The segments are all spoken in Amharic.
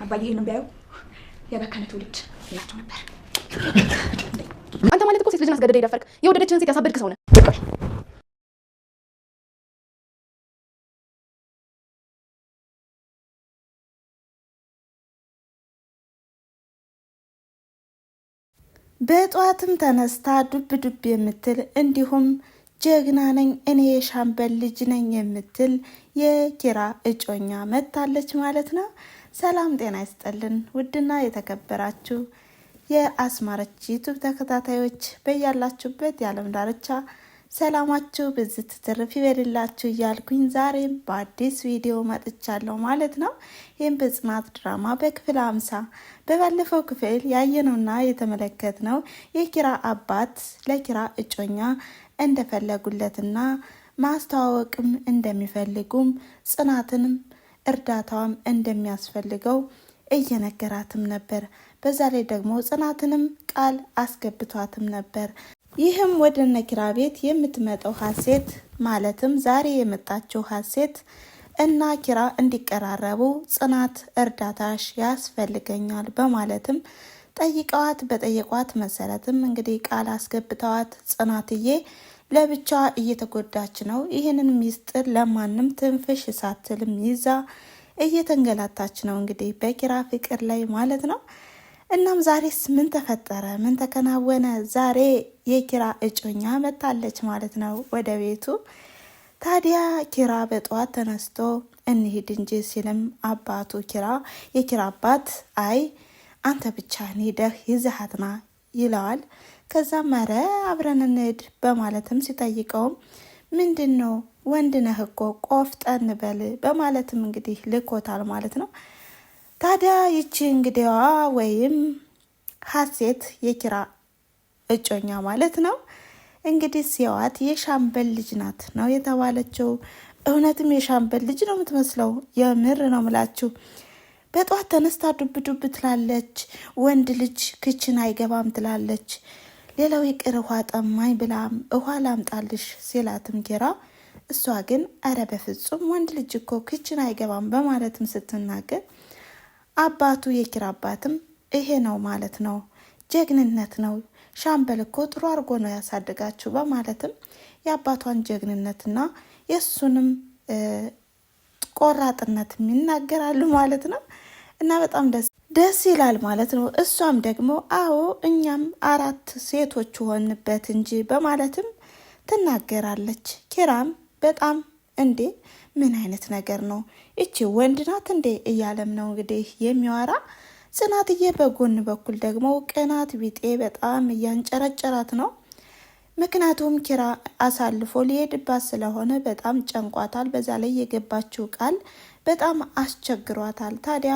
አባዬ ይሄንን ቢያዩ የበከነ ትውልድ ይላቸው ነበር። አንተ ማለት እኮ ሴት ልጅን አስገድደህ የደፈርክ የወደደችህን ሴት ያሳበድክ ሰው ነህ። በጧትም ተነስታ ዱብ ዱብ የምትል እንዲሁም ጀግና ነኝ እኔ የሻምበል ልጅ ነኝ የምትል የኪራ እጮኛ መታለች ማለት ነው። ሰላም ጤና ይስጥልን ውድና የተከበራችሁ የአስማረች ዩቲዩብ ተከታታዮች በያላችሁበት የዓለም ዳርቻ ሰላማችሁ ብዝት ትርፍ ይበልላችሁ እያልኩኝ ዛሬም በአዲስ ቪዲዮ መጥቻለሁ ማለት ነው። ይህም በጽናት ድራማ በክፍል 50 በባለፈው ክፍል ያየነውና የተመለከትነው የኪራ አባት ለኪራ እጮኛ እንደፈለጉለትና ማስተዋወቅም እንደሚፈልጉም ጽናትንም እርዳታዋም እንደሚያስፈልገው እየነገራትም ነበር። በዛ ላይ ደግሞ ጽናትንም ቃል አስገብቷትም ነበር። ይህም ወደ ነኪራ ቤት የምትመጣው ሀሴት ማለትም ዛሬ የመጣችው ሀሴት እና ኪራ እንዲቀራረቡ ጽናት እርዳታሽ ያስፈልገኛል በማለትም ጠይቀዋት በጠየቋት መሰረትም እንግዲህ ቃል አስገብተዋት ጽናትዬ ለብቻ እየተጎዳች ነው። ይህንን ሚስጥር ለማንም ትንፍሽ ሳትልም ይዛ እየተንገላታች ነው እንግዲህ በኪራ ፍቅር ላይ ማለት ነው። እናም ዛሬስ ምን ተፈጠረ? ምን ተከናወነ? ዛሬ የኪራ እጮኛ መጣለች ማለት ነው ወደ ቤቱ። ታዲያ ኪራ በጠዋት ተነስቶ እንሂድ እንጂ ሲልም አባቱ የኪራ አባት አይ አንተ ብቻ ሄደህ ይዘሃትና ይለዋል። ከዛም ኧረ አብረን እንሂድ በማለትም ሲጠይቀውም ምንድን ነው ወንድ ነህ እኮ ቆፍጠን በል በማለትም እንግዲህ ልኮታል ማለት ነው። ታዲያ ይቺ እንግዲዋ ወይም ሀሴት የኪራ እጮኛ ማለት ነው እንግዲህ ሲያዋት የሻምበል ልጅ ናት ነው የተባለችው። እውነትም የሻምበል ልጅ ነው የምትመስለው። የምር ነው ምላችሁ። በጧት ተነስታ ዱብ ዱብ ትላለች። ወንድ ልጅ ክችን አይገባም ትላለች። ሌላው ይቅር ውሃ ጠማኝ ብላም ውሃ ላምጣልሽ ሲላትም ኪራ እሷ ግን አረ በፍጹም ወንድ ልጅ እኮ ክችን አይገባም በማለትም ስትናገር አባቱ የኪራ አባትም ይሄ ነው ማለት ነው ጀግንነት ነው፣ ሻምበል እኮ ጥሩ አድርጎ ነው ያሳደጋችሁ በማለትም የአባቷን ጀግንነትና የእሱንም ቆራጥነት ይናገራሉ ማለት ነው። እና በጣም ደስ ይላል ማለት ነው። እሷም ደግሞ አዎ እኛም 4 ሴቶች ሆንበት እንጂ በማለትም ትናገራለች። ኪራም በጣም እንዴ ምን አይነት ነገር ነው እቺ ወንድ ናት እንዴ እያለም ነው እንግዲህ የሚያወራ። ጽናትዬ በጎን በኩል ደግሞ ቅናት ቢጤ በጣም እያንጨረጨራት ነው። ምክንያቱም ኪራ አሳልፎ ሊሄድባት ስለሆነ በጣም ጨንቋታል። በዛ ላይ የገባችው ቃል በጣም አስቸግሯታል። ታዲያ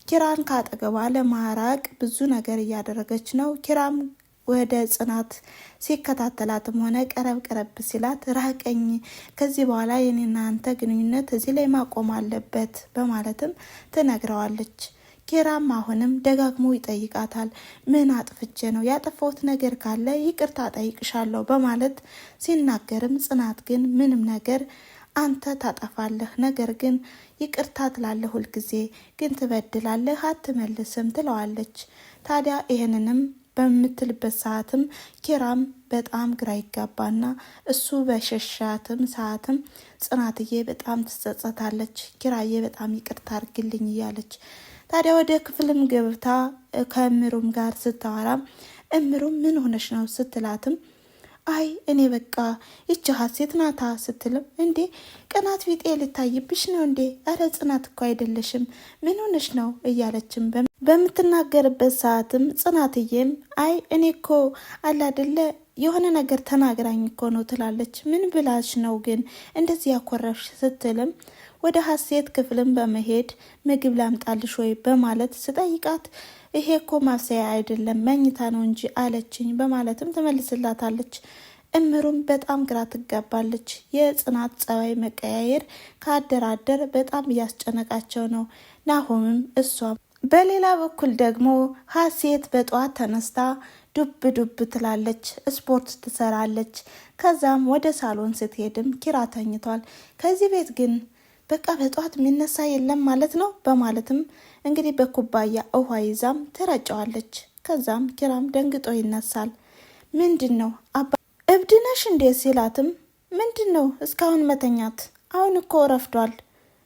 ኪራን ካጠገቧ ለማራቅ ብዙ ነገር እያደረገች ነው። ኪራም ወደ ጽናት ሲከታተላትም ሆነ ቀረብ ሲላት ራቀኝ፣ ከዚህ በኋላ የኔና አንተ ግንኙነት እዚህ ላይ ማቆም አለበት በማለትም ትነግረዋለች። ኪራም አሁንም ደጋግሞ ይጠይቃታል። ምን አጥፍቼ ነው? ያጠፋሁት ነገር ካለ ይቅርታ ጠይቅሻለሁ በማለት ሲናገርም ጽናት ግን ምንም ነገር አንተ ታጠፋለህ፣ ነገር ግን ይቅርታ ትላለህ፣ ሁልጊዜ ግን ትበድላለህ፣ አትመልስም ትለዋለች። ታዲያ ይህንንም በምትልበት ሰዓትም ኪራም በጣም ግራ ይጋባና እሱ በሸሻትም ሰዓትም ጽናትዬ በጣም ትጸጸታለች። ኪራዬ በጣም ይቅርታ አድርግልኝ እያለች ታዲያ ወደ ክፍልም ገብታ ከእምሩም ጋር ስታወራም እምሩም ምን ሆነሽ ነው ስትላትም አይ እኔ በቃ ይቺ ሀሴት ናታ ስትልም እንዴ ቅናት ቢጤ ልታይብሽ ነው እንዴ? አረ ጽናት እኮ አይደለሽም፣ ምን ሆነሽ ነው እያለችም በምትናገርበት ሰዓትም ጽናትዬም አይ እኔ እኮ አላደለ የሆነ ነገር ተናግራኝ እኮ ነው ትላለች። ምን ብላሽ ነው ግን እንደዚህ ያኮረፍሽ ስትልም ወደ ሀሴት ክፍልም በመሄድ ምግብ ላምጣልሽ ወይ በማለት ስጠይቃት ይሄ እኮ ማብሰያ አይደለም መኝታ ነው እንጂ አለችኝ በማለትም ትመልስላታለች። እምሩም በጣም ግራ ትጋባለች። የጽናት ጸባይ መቀያየር ካደራደር በጣም እያስጨነቃቸው ነው ናሆምም እሷም። በሌላ በኩል ደግሞ ሀሴት በጠዋት ተነስታ ዱብ ትላለች፣ ስፖርት ትሰራለች። ከዛም ወደ ሳሎን ስትሄድም ኪራ ተኝቷል። ከዚህ ቤት ግን በቃ በጠዋት የሚነሳ የለም ማለት ነው በማለትም እንግዲህ በኩባያ ውሃ ይዛም ትረጨዋለች። ከዛም ኪራም ደንግጦ ይነሳል። ምንድነው አባ እብድነሽ እንዴ ሲላትም ምንድነው እስካሁን መተኛት? አሁን እኮ ረፍዷል፣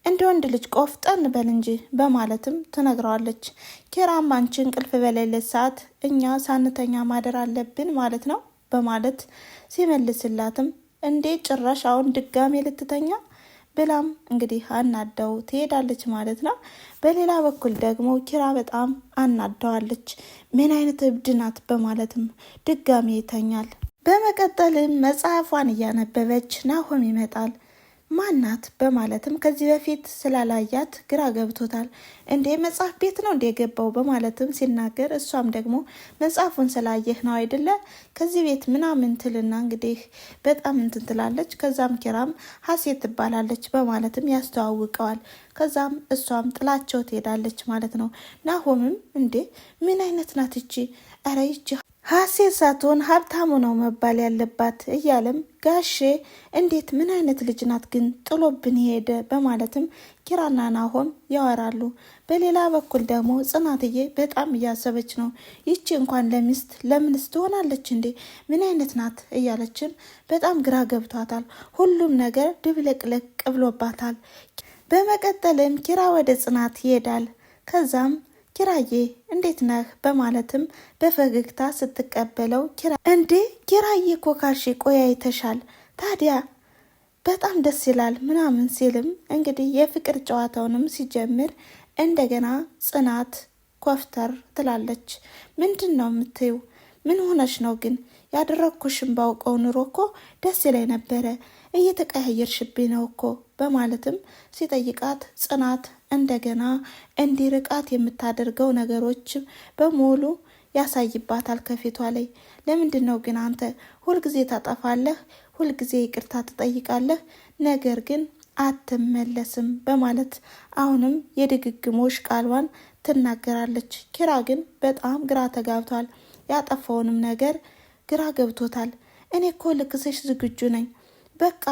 እንደ ወንድ ልጅ ቆፍጠን በል እንጂ በማለትም ትነግረዋለች። ኪራም አንቺ እንቅልፍ በሌለች ሰዓት እኛ ሳንተኛ ማደር አለብን ማለት ነው በማለት ሲመልስላትም እንዴ ጭራሽ አሁን ድጋሜ ልትተኛ ብላም እንግዲህ አናደው ትሄዳለች ማለት ነው። በሌላ በኩል ደግሞ ኪራ በጣም አናደዋለች። ምን አይነት እብድ ናት በማለትም ድጋሜ ይተኛል። በመቀጠልም መጽሐፏን እያነበበች ናሆም ይመጣል። ማናት በማለትም ከዚህ በፊት ስላላያት ግራ ገብቶታል። እንዴ መጽሐፍ ቤት ነው እንዴ የገባው በማለትም ሲናገር እሷም ደግሞ መጽሐፉን ስላየህ ነው አይደለ ከዚህ ቤት ምናምን ትልና እንግዲህ በጣም እንትን ትላለች። ከዛም ኪራም ሀሴት ትባላለች በማለትም ያስተዋውቀዋል። ከዛም እሷም ጥላቸው ትሄዳለች ማለት ነው። ናሆምም እንዴ ምን አይነት ናት እቺ? ኧረ ይቺ ሀሴት ሳትሆን ሀብታሙ ነው መባል ያለባት እያለም ጋሼ እንዴት ምን አይነት ልጅ ናት ግን ጥሎብን ሄደ በማለትም ኪራና ናሆም ያወራሉ። በሌላ በኩል ደግሞ ጽናትዬ በጣም እያሰበች ነው። ይቺ እንኳን ለሚስት ለምንስ ትሆናለች እንዴ? ምን አይነት ናት እያለችም በጣም ግራ ገብቷታል። ሁሉም ነገር ድብልቅልቅ ብሎባታል። በመቀጠልም ኪራ ወደ ጽናት ይሄዳል። ከዛም ኪራዬ እንዴት ነህ በማለትም በፈገግታ ስትቀበለው እንዴ ኪራዬ እኮ ካልሽ ቆይ አይተሻል ታዲያ በጣም ደስ ይላል ምናምን ሲልም እንግዲህ የፍቅር ጨዋታውንም ሲጀምር እንደገና ጽናት ኮፍተር ትላለች። ምንድን ነው የምትይው? ምን ሆነሽ ነው ግን? ያደረግኩሽን ባውቀው ኑሮ እኮ ደስ ይለኝ ነበረ፣ እየተቀያየርሽብኝ ነው እኮ በማለትም ሲጠይቃት ጽናት እንደገና እንዲርቃት የምታደርገው ነገሮች በሙሉ ያሳይባታል ከፊቷ ላይ። ለምንድን ነው ግን አንተ ሁልጊዜ ታጠፋለህ፣ ሁልጊዜ ይቅርታ ትጠይቃለህ፣ ነገር ግን አትመለስም በማለት አሁንም የድግግሞሽ ቃሏን ትናገራለች። ኪራ ግን በጣም ግራ ተጋብቷል። ያጠፋውንም ነገር ግራ ገብቶታል። እኔ እኮ ልክስሽ ዝግጁ ነኝ፣ በቃ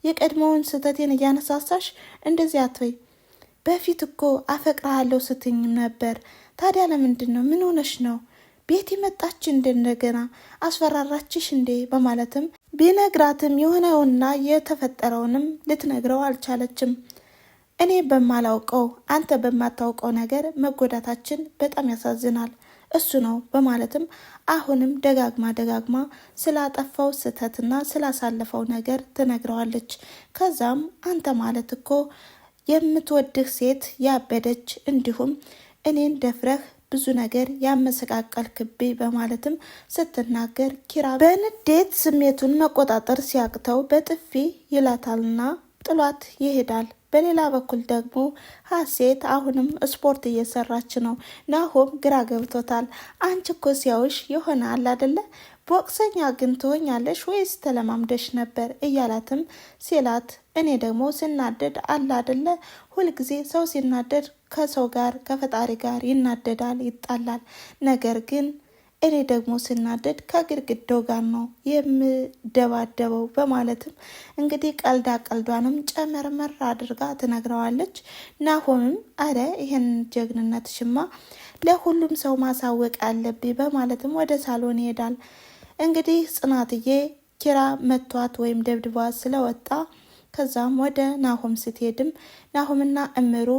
የቀድሞውን ስህተቴን እያነሳሳሽ እንደዚህ አትበይ። በፊት እኮ አፈቅርሃለሁ ስትኝም ነበር። ታዲያ ለምንድን ነው? ምን ሆነሽ ነው? ቤት መጣች እንደገና አስፈራራችሽ እንዴ በማለትም ቢነግራትም የሆነውና የተፈጠረውንም ልትነግረው አልቻለችም። እኔ በማላውቀው አንተ በማታውቀው ነገር መጎዳታችን በጣም ያሳዝናል፣ እሱ ነው በማለትም አሁንም ደጋግማ ስላጠፋው ስህተትና ስላሳለፈው ነገር ትነግረዋለች። ከዛም አንተ ማለት እኮ የምትወድህ ሴት ያበደች እንዲሁም እኔን ደፍረህ ብዙ ነገር ያመሰቃቀልክብኝ በማለትም ስትናገር ኪራ በንዴት ስሜቱን መቆጣጠር ሲያቅተው በጥፊ ይላታልና ጥሏት ይሄዳል። በሌላ በኩል ደግሞ ሀሴት አሁንም ስፖርት እየሰራች ነው። ናሆም ግራ ገብቶታል። አንቺ እኮ ሲያውሽ ይሆናል አይደለ ቦክሰኛ ግን ትሆኛለሽ ወይስ ተለማምደሽ ነበር እያላትም ሲላት እኔ ደግሞ ስናደድ አለ አይደለ ሁልጊዜ ሰው ሲናደድ ከሰው ጋር ከፈጣሪ ጋር ይናደዳል፣ ይጣላል። ነገር ግን እኔ ደግሞ ስናደድ ከግድግዳው ጋር ነው የምደባደበው በማለትም እንግዲህ ቀልዷንም ጨመርመር አድርጋ ትነግረዋለች። ናሆምም አረ ይሄን ጀግንነት ሽማ ለሁሉም ሰው ማሳወቅ አለብኝ በማለትም ወደ ሳሎን ይሄዳል። እንግዲህ ጽናትዬ ኪራ መቷት ወይም ደብድቧት ስለወጣ ከዛም ወደ ናሆም ስትሄድም ናሆምና እምሩ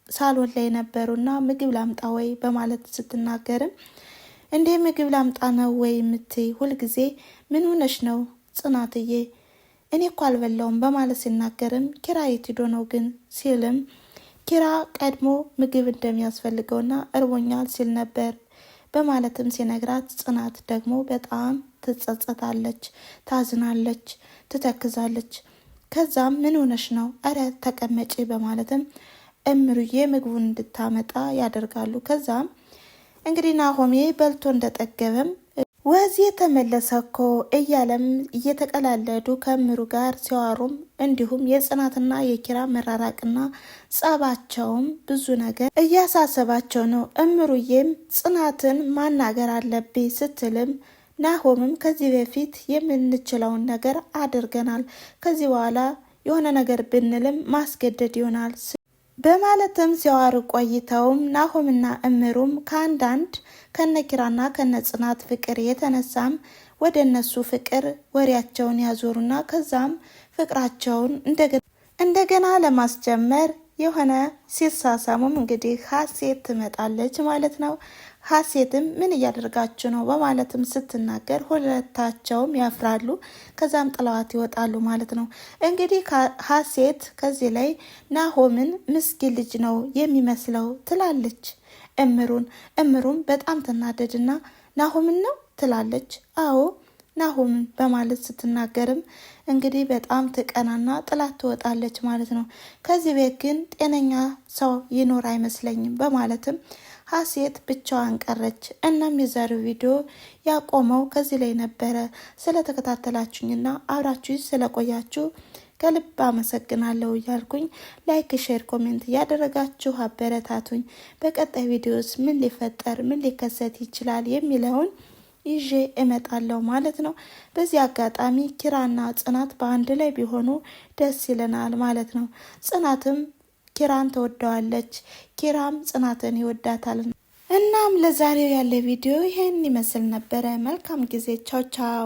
ሳሎን ላይ ነበሩና ምግብ ላምጣ ወይ በማለት ስትናገርም እንዴ ምግብ ላምጣ ነው ወይ የምትይ? ሁልጊዜ ምን ሆነሽ ነው ጽናትዬ? እኔ እኮ አልበላውም በማለት ሲናገርም ኪራ የት ሄዶ ነው ግን ሲልም ኪራ ቀድሞ ምግብ እንደሚያስፈልገውና እርቦኛል ሲል ነበር በማለትም ሲነግራት ጽናት ደግሞ በጣም ትጸጸታለች፣ ታዝናለች፣ ትተክዛለች። ከዛም ምን ሆነሽ ነው? አረ ተቀመጪ በማለትም እምሩዬ ምግቡን እንድታመጣ ያደርጋሉ። ከዛም እንግዲህ ናሆሜ በልቶ እንደጠገበም ወዚ የተመለሰ እኮ እያለም እየተቀላለዱ ከእምሩ ጋር ሲዋሩም እንዲሁም የጽናትና የኪራ መራራቅና ጸባቸውም ብዙ ነገር እያሳሰባቸው ነው። እምሩዬም ጽናትን ማናገር አለብኝ ስትልም ናሆምም ከዚህ በፊት የምንችለውን ነገር አድርገናል፣ ከዚህ በኋላ የሆነ ነገር ብንልም ማስገደድ ይሆናል በማለትም ሲያወሩ ቆይተውም ናሆምና እምሩም ከአንዳንድ ከነኪራና ከነጽናት ፍቅር የተነሳም ወደ እነሱ ፍቅር ወሬያቸውን ያዞሩና ከዛም ፍቅራቸውን እንደገና ለማስጀመር የሆነ ሲሳሳሙም እንግዲህ ሀሴት ትመጣለች ማለት ነው። ሀሴትም ምን እያደረጋችሁ ነው በማለትም ስትናገር ሁለታቸውም ያፍራሉ። ከዛም ጥለዋት ይወጣሉ ማለት ነው። እንግዲህ ሀሴት ከዚህ ላይ ናሆምን ምስኪን ልጅ ነው የሚመስለው ትላለች እምሩም በጣም ትናደድና ናሆምን ነው ትላለች። አዎ ናሆምን በማለት ስትናገርም እንግዲህ በጣም ትቀናና ጥላት ትወጣለች ማለት ነው። ከዚህ ቤት ግን ጤነኛ ሰው ይኖር አይመስለኝም በማለትም ሀሴት ብቻዋን ቀረች። እናም የዛሬው ቪዲዮ ያቆመው ከዚህ ላይ ነበረ። ስለተከታተላችሁኝና አብራችሁኝ ስለቆያችሁ ከልብ አመሰግናለሁ እያልኩኝ ላይክ፣ ሼር፣ ኮሜንት እያደረጋችሁ አበረታቱኝ። በቀጣይ ቪዲዮስ ምን ሊፈጠር ምን ሊከሰት ይችላል የሚለውን ይዤ እመጣለሁ ማለት ነው። በዚህ አጋጣሚ ኪራና ጽናት በአንድ ላይ ቢሆኑ ደስ ይለናል ማለት ነው። ጽናትም ኪራን ተወደዋለች፣ ኪራም ጽናትን ይወዳታል። እናም ለዛሬው ያለ ቪዲዮ ይሄን ይመስል ነበረ። መልካም ጊዜ። ቻው ቻው።